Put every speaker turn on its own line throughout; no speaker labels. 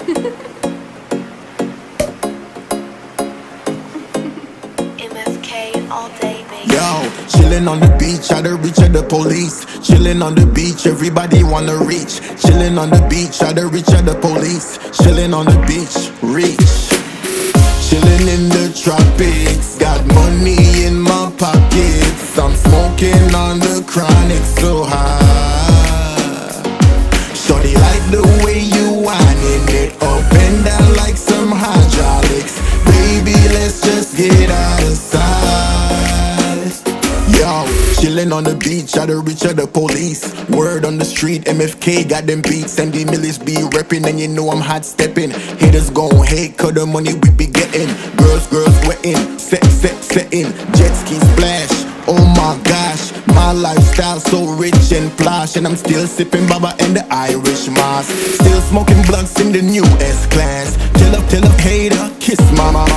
MFK all day, baby.
Yo, chillin' on the beach, out of reach of the police. Chillin' on the beach, everybody wanna reach. Chillin' on the beach, out of reach of the police. Chillin' on the beach, reach. Chillin' in the tropics, got money in my pockets. I'm smoking on the chronic so high. Shorty like the way you whining it up and down like some hydraulics. Baby, let's just get out of sight. Yo, chillin' on the beach, out of reach of the police. Word on the street, MFK got them beats. And the Millis be reppin', and you know I'm hot steppin'. Haters gon' hate, cause the money we be gettin'. Girls wettin', settin'. Jet ski splash, oh my gosh. My lifestyle so rich and plush. And I'm still sippin' Baba and the Irish Moss. Still smoking blunts in the new S-Class. Tell a hater, kiss my mama.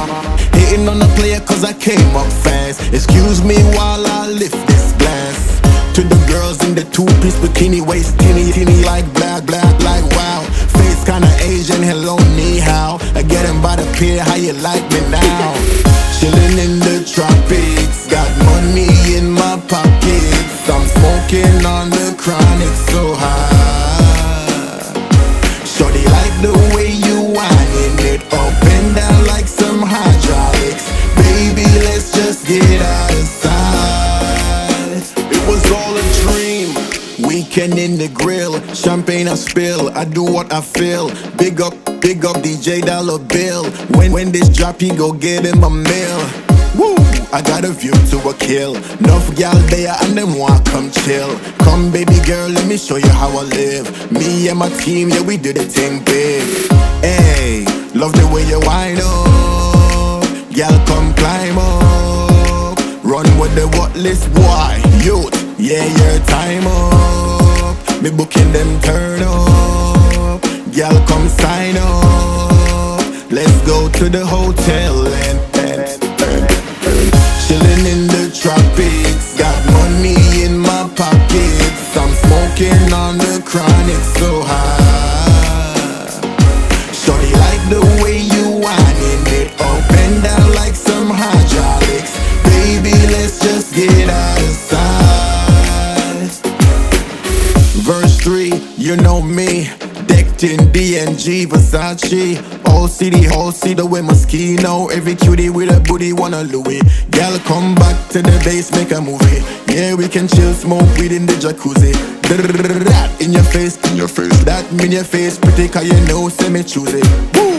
Hating on the player cause I came up fast. Excuse me while I lift this glass. To the girls in the two-piece bikini, waist tinny like black, like wow. Face kinda Asian, hello, ni hao. I get 'em by the pier, how you like me now? Chillin' in the tropics, got money in my pockets. I'm smoking on the chronic so high. Shorty like the way you whining it up and down like some hydraulics. Baby, let's just get out of sight. It was all a dream. Weekend in the grill, champagne I spill. I do what I feel. Big up DJ Dollar Bill. When this drop, he go get him a meal. Woo! I got a view to a kill. Enough gal there and them want come chill. Come baby girl, let me show you how I live. Me and my team, yeah we do the thing big. Hey, love the way you wind up. Gal come climb up. Run with the what list boy. Youth, yeah your time up. Me booking them turn up. Gal come sign up. Let's go to the hotel and chillin' in the tropics, got money in my pockets. I'm smoking on the chronic so high. Shorty like the way you whining it up and down like some hydraulics. Baby, let's just get out of sight. Verse 3, you know me. Decked in DNG, Versace. Whole city, the way Moschino. Every cutie with a booty wanna Louis. Gal come back to the base, make a movie. Yeah, we can chill, smoke weed in the jacuzzi. That in your face. That mean your face pretty, cause you know, say me choose it. Woo!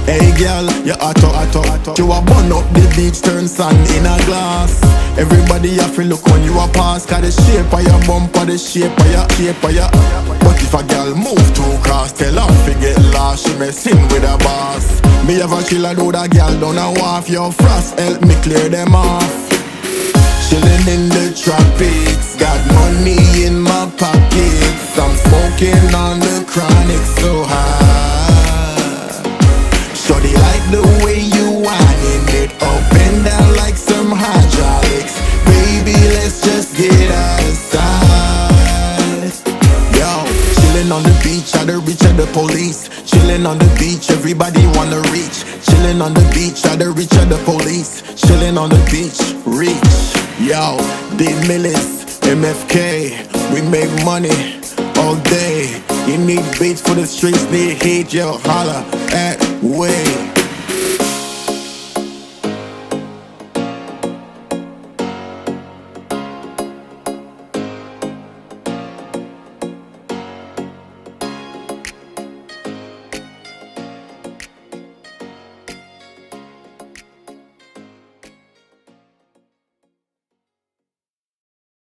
Hey girl, you auto. You a burn up the beach, turn sand in a glass. Everybody have to look when you a pass, cause the shape of your bumper, the shape of your. But if a girl move too cross, tell her to get lost, she messin' with a boss. Me have a chill, I do that girl down a wharf. Your frost help me clear them off. Chillin' in the tropics, got money in my pockets. I'm smoking on the chronic so high. Shorty like the way you whining it up and down like some hydraulics. Baby, let's just get out of sight. Yo, chillin' on the beach, out of reach of the police. Chillin' on the beach, everybody wanna reach. Chillin' on the beach, out of reach of the police. Chillin' on the beach, reach. Yo, the Millis, MFK, we make money all day. You need beats for the streets, need heat, yo, holla at way.